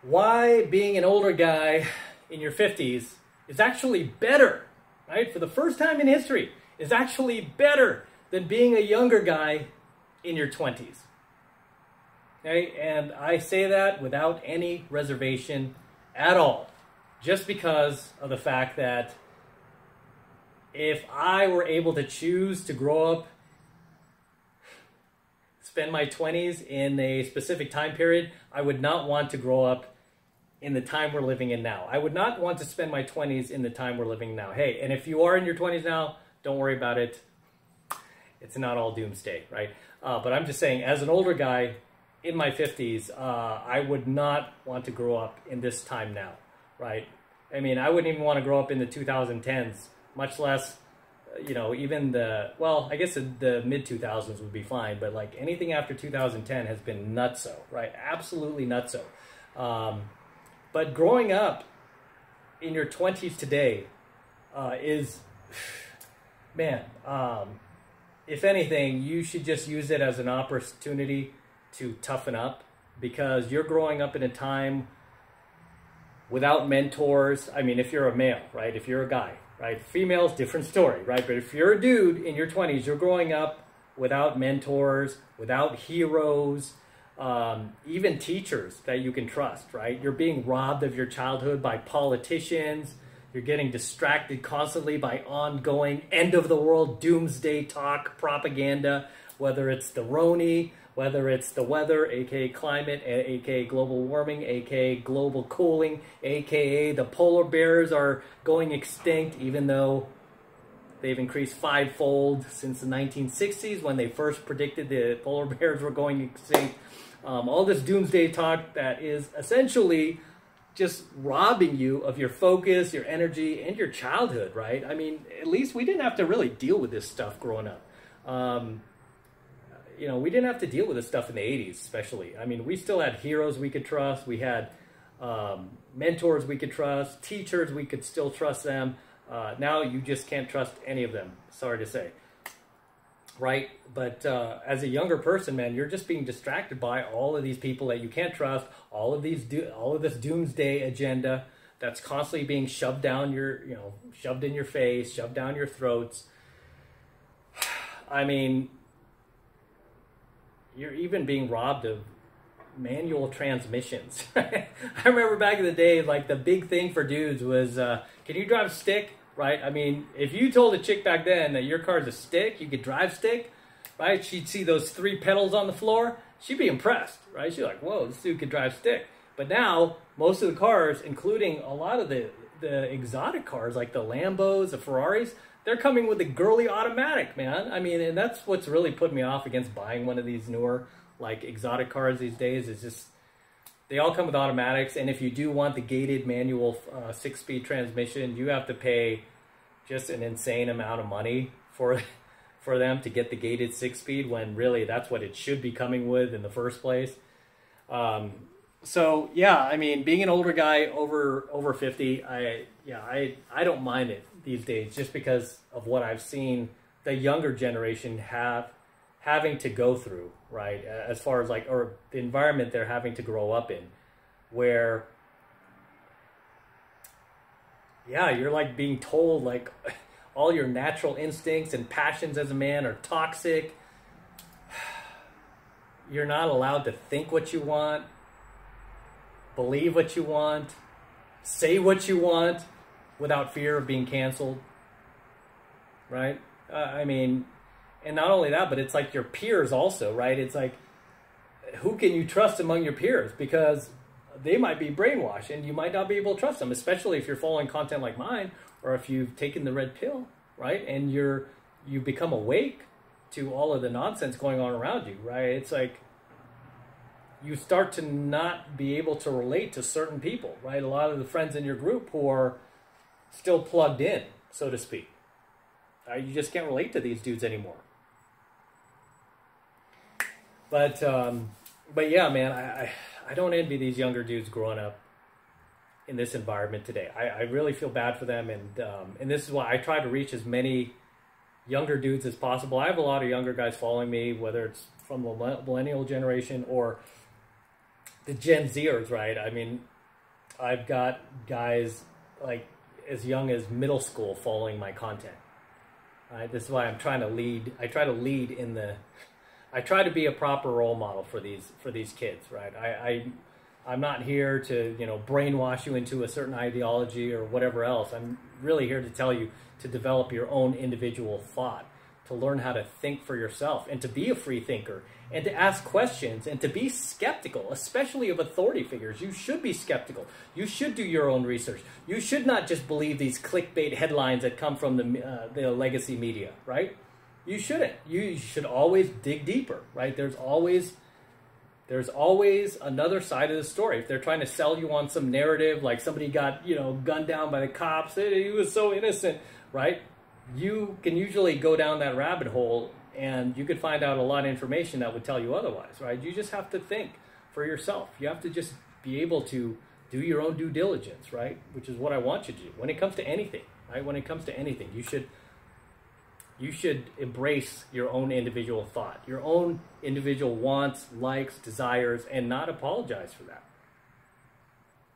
why being an older guy in your 50s is actually better, right? For the first time in history, is actually better than being a younger guy in your 20s. Okay? And I say that without any reservation at all, just because of the fact that if I were able to choose to grow up, spend my 20s in a specific time period, I would not want to grow up in the time we're living in now. I would not want to spend my 20s in the time we're living now. Hey, and if you are in your 20s now, don't worry about it. It's not all doomsday, right? But I'm just saying, as an older guy in my 50s, I would not want to grow up in this time now, right? I mean, I wouldn't even want to grow up in the 2010s, much less, you know, even the, well, I guess the mid-2000s would be fine, but like anything after 2010 has been nutso, right? Absolutely nutso. But growing up in your 20s today is, man, if anything, you should just use it as an opportunity to toughen up, because you're growing up in a time without mentors. I mean, if you're a male, right? If you're a guy, right? Females, different story, right? But if you're a dude in your 20s, you're growing up without mentors, without heroes, even teachers that you can trust, right? You're being robbed of your childhood by politicians. You're getting distracted constantly by ongoing end-of-the-world doomsday talk propaganda, whether it's the Roni, whether it's the weather, aka climate, aka global warming, aka global cooling, aka the polar bears are going extinct, even though they've increased fivefold since the 1960s when they first predicted the polar bears were going extinct. All this doomsday talk that is essentially just robbing you of your focus, your energy, and your childhood, right? I mean, at least we didn't have to really deal with this stuff growing up. You know, we didn't have to deal with this stuff in the 80s, especially. I mean, we still had heroes we could trust. We had mentors we could trust. Teachers, we could still trust them. Now you just can't trust any of them, sorry to say. Right? But as a younger person, man, you're just being distracted by all of these people that you can't trust, all of this doomsday agenda that's constantly being shoved down your, you know, shoved in your face, shoved down your throats. I mean, you're even being robbed of manual transmissions. I remember back in the day, like the big thing for dudes was, can you drive stick? Right? I mean, if you told a chick back then that your car's a stick, you could drive stick, right? She'd see those 3 pedals on the floor. She'd be impressed, right? She'd be like, whoa, this dude could drive stick. But now, most of the cars, including a lot of the exotic cars, like the Lambos, the Ferraris, they're coming with a girly automatic, man. I mean, and that's what's really put me off against buying one of these newer, like, exotic cars these days, is just, they all come with automatics, and if you do want the gated manual 6-speed transmission, you have to pay just an insane amount of money for them to get the gated 6-speed, when really that's what it should be coming with in the first place. So yeah, I mean, being an older guy over 50, I don't mind it these days, just because of what I've seen the younger generation having to go through, right? As far as like, or the environment they're having to grow up in, where, yeah, you're like being told like all your natural instincts and passions as a man are toxic. You're not allowed to think what you want, believe what you want, say what you want without fear of being canceled, right? I mean, and not only that, but it's like your peers also, right? It's like, who can you trust among your peers? Because they might be brainwashed and you might not be able to trust them, especially if you're following content like mine, or if you've taken the red pill, right? And you become awake to all of the nonsense going on around you, right? It's like you start to not be able to relate to certain people, right? A lot of the friends in your group who are still plugged in, so to speak. You just can't relate to these dudes anymore. But yeah, man, I don't envy these younger dudes growing up in this environment today. I really feel bad for them, and this is why I try to reach as many younger dudes as possible. I have a lot of younger guys following me, whether it's from the millennial generation or the Gen Zers, right? I mean, I've got guys like as young as middle school following my content. Right? This is why I'm trying to lead. I try to lead in the. I try to be a proper role model for these kids, right? I'm not here to, you know, brainwash you into a certain ideology or whatever else. I'm really here to tell you to develop your own individual thought, to learn how to think for yourself and to be a free thinker and to ask questions and to be skeptical, especially of authority figures. You should be skeptical. You should do your own research. You should not just believe these clickbait headlines that come from the legacy media, right? You shouldn't. You should always dig deeper, right? There's always another side of the story. If they're trying to sell you on some narrative, like somebody got, you know, gunned down by the cops, he was so innocent, right? You can usually go down that rabbit hole and you could find out a lot of information that would tell you otherwise, right? You just have to think for yourself. You have to just be able to do your own due diligence, right? Which is what I want you to do when it comes to anything, right? When it comes to anything, you should embrace your own individual thought, your own individual wants, likes, desires, and not apologize for that.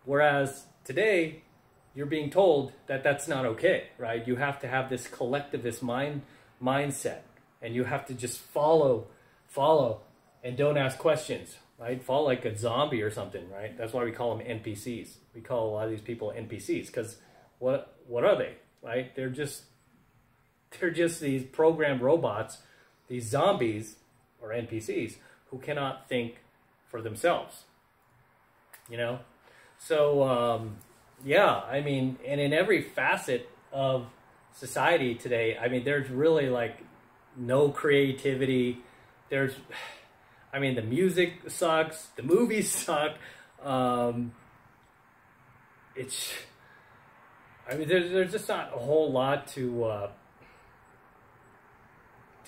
Whereas today, you're being told that that's not okay, right? You have to have this collectivist mindset, and you have to just follow, and don't ask questions, right? Follow like a zombie or something, right? That's why we call them NPCs. We call a lot of these people NPCs, because what are they, right? They're just these programmed robots, these zombies or NPCs who cannot think for themselves, you know? So, yeah, I mean, and in every facet of society today, I mean, there's really like no creativity. I mean, the music sucks, the movies suck. I mean, there's just not a whole lot to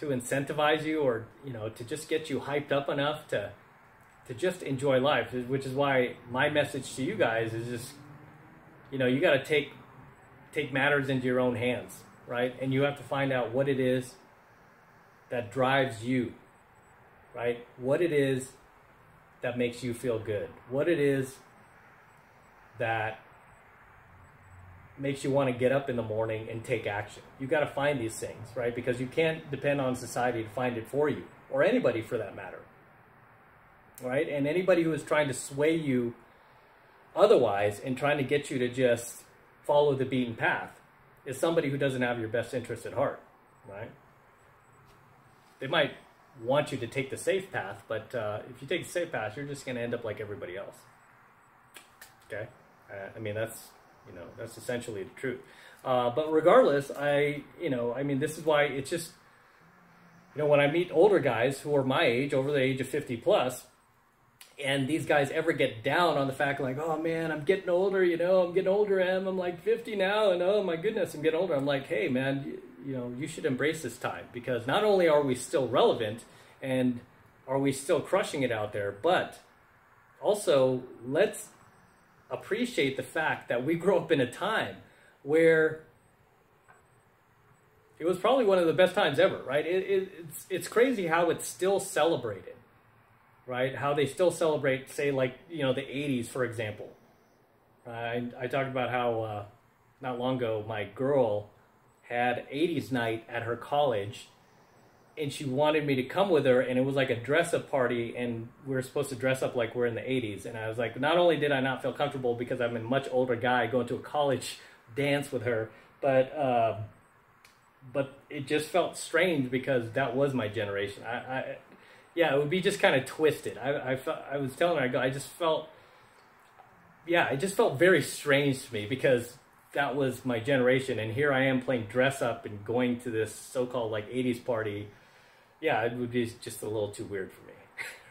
incentivize you, or, you know, to just get you hyped up enough to just enjoy life, which is why my message to you guys is just, you know, you got to take matters into your own hands, right? And you have to find out what it is that drives you, right? What it is that makes you feel good. What it is that makes you want to get up in the morning and take action. You got to find these things, right? Because you can't depend on society to find it for you, or anybody for that matter, right? And anybody who is trying to sway you otherwise and trying to get you to just follow the beaten path is somebody who doesn't have your best interest at heart, right? They might want you to take the safe path, but if you take the safe path, you're just going to end up like everybody else. Okay? I mean, that's essentially the truth. But regardless, I mean, this is why it's just, you know, when I meet older guys who are my age, over the age of 50 plus, and these guys ever get down on the fact like, oh man, I'm getting older, you know, I'm getting older, I'm like 50 now, and oh my goodness, I'm getting older. I'm like, hey man, you know, you should embrace this time, because not only are we still relevant and are we still crushing it out there, but also let's appreciate the fact that we grew up in a time where it was probably one of the best times ever, right? It's crazy how it's still celebrated, right? How they still celebrate, say, like, you know, the 80s, for example. I talked about how not long ago my girl had 80s night at her college, and she wanted me to come with her, and it was like a dress-up party, and we were supposed to dress up like we're in the 80s. And I was like, not only did I not feel comfortable because I'm a much older guy going to a college dance with her, but it just felt strange because that was my generation. Yeah, it would be just kind of twisted. I was telling her, it just felt very strange to me because that was my generation, and here I am playing dress up and going to this so-called like 80s party. Yeah, it would be just a little too weird for me,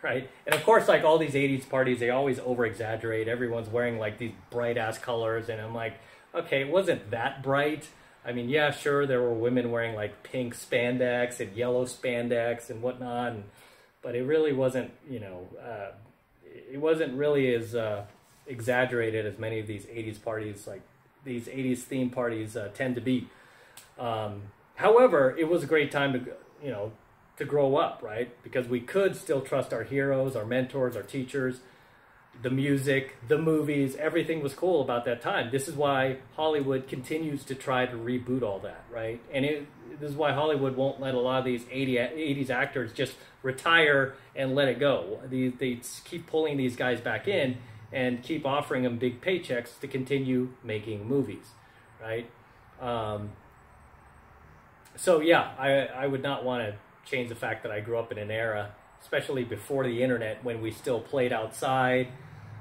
right? And of course, like all these 80s parties, they always over-exaggerate. Everyone's wearing like these bright-ass colors, and I'm like, okay, it wasn't that bright. I mean, yeah, sure, there were women wearing like pink spandex and yellow spandex and whatnot, but it really wasn't, you know, it wasn't really as exaggerated as many of these 80s parties, like these 80s theme parties tend to be. However, it was a great time to, you know, to grow up, right? Because we could still trust our heroes, our mentors, our teachers. the music, the movies, everything was cool about that time. This is why Hollywood continues to try to reboot all that, right? And this is why Hollywood won't let a lot of these 80s actors just retire and let it go. They keep pulling these guys back in and keep offering them big paychecks to continue making movies, right? So yeah, I would not want to change the fact that I grew up in an era, especially before the internet, when we still played outside.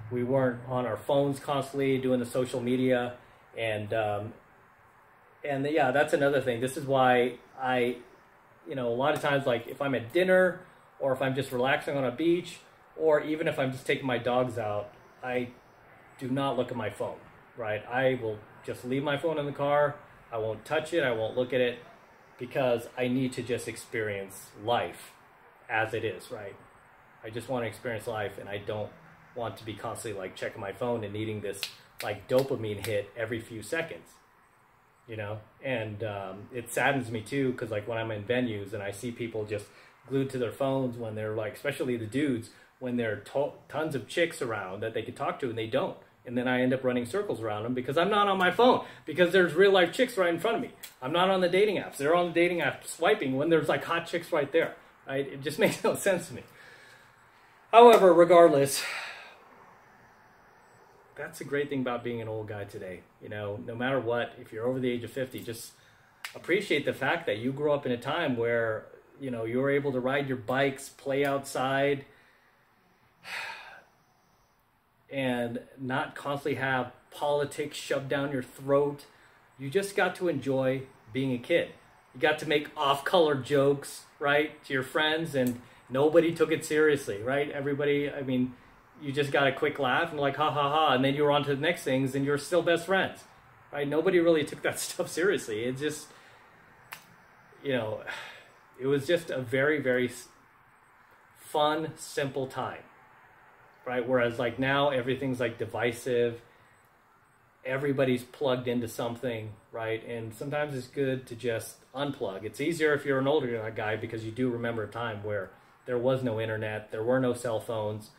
We weren't on our phones constantly doing the social media, and yeah, that's another thing. This is why a lot of times, like if I'm at dinner or if I'm just relaxing on a beach, or even if I'm just taking my dogs out, I do not look at my phone, right? I will just leave my phone in the car. I won't touch it. I won't look at it, because I need to just experience life as it is, right? I just want to experience life, and I don't want to be constantly like checking my phone and needing this like dopamine hit every few seconds, and it saddens me too, because like when I'm in venues and I see people just glued to their phones when they're like, especially the dudes, when there are tons of chicks around that they could talk to and they don't, and then I end up running circles around them because I'm not on my phone, because there's real life chicks right in front of me. I'm not on the dating apps. They're on the dating apps swiping when there's like hot chicks right there, right? It just makes no sense to me. However, regardless, that's the great thing about being an old guy today. No matter what, if you're over the age of 50, just appreciate the fact that you grew up in a time where, you were able to ride your bikes, play outside, and not constantly have politics shoved down your throat. You just got to enjoy being a kid. You got to make off-color jokes, right, to your friends, and nobody took it seriously, right? Everybody, you just got a quick laugh and like, ha, ha, ha, and then you were on to the next things, and you're still best friends, right? Nobody really took that stuff seriously. It just, it was just a very, very fun, simple time, right? Whereas like now, everything's like divisive. Everybody's plugged into something, right? And sometimes it's good to just unplug. It's easier if you're an older guy, because you do remember a time where there was no internet, there were no cell phones.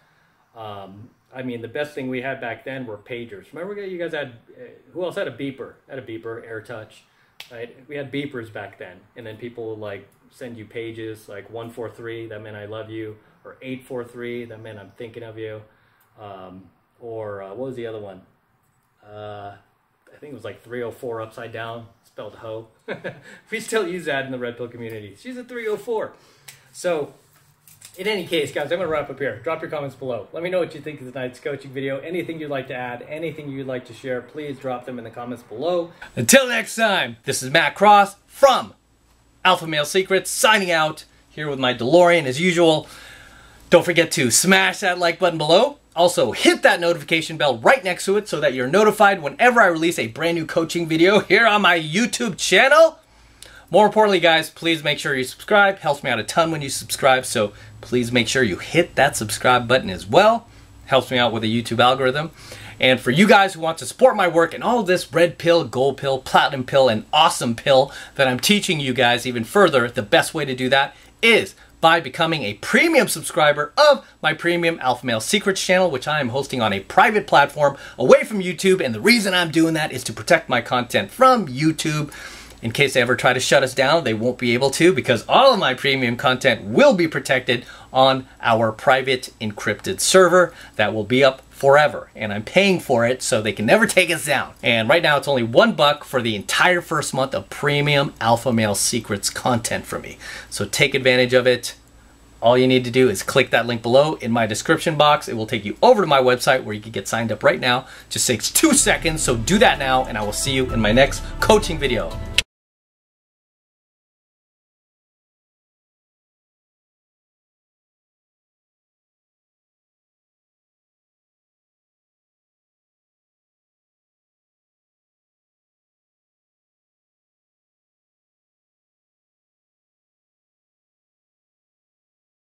The best thing we had back then were pagers. Remember you guys had, who else had a beeper? Had a beeper, AirTouch, right? We had beepers back then. And then people would like send you pages like 143, that meant I love you, or 843, that meant I'm thinking of you. Or what was the other one? I think it was like 304 upside down, spelled hoe. We still use that in the Red Pill community. She's a 304. So, in any case, guys, I'm going to wrap up here. Drop your comments below. Let me know what you think of tonight's coaching video. Anything you'd like to add, anything you'd like to share, please drop them in the comments below. Until next time, this is Matt Cross from AlphaMaleSecrets, signing out here with my DeLorean as usual. Don't forget to smash that like button below. Also, hit that notification bell right next to it so that you're notified whenever I release a brand new coaching video here on my YouTube channel. More importantly, guys, please make sure you subscribe. Helps me out a ton when you subscribe, so please make sure you hit that subscribe button as well. Helps me out with the YouTube algorithm. And for you guys who want to support my work and all this red pill, gold pill, platinum pill, and awesome pill that I'm teaching you guys even further, the best way to do that is by becoming a premium subscriber of my premium AlphaMaleSecrets channel, which I am hosting on a private platform away from YouTube. And the reason I'm doing that is to protect my content from YouTube. In case they ever try to shut us down, they won't be able to, because all of my premium content will be protected on our private encrypted server that will be up forever. And I'm paying for it so they can never take us down. And right now it's only $1 for the entire first month of premium AlphaMaleSecrets content from me. So take advantage of it. All you need to do is click that link below in my description box. It will take you over to my website where you can get signed up right now. Just takes 2 seconds, so do that now, and I will see you in my next coaching video.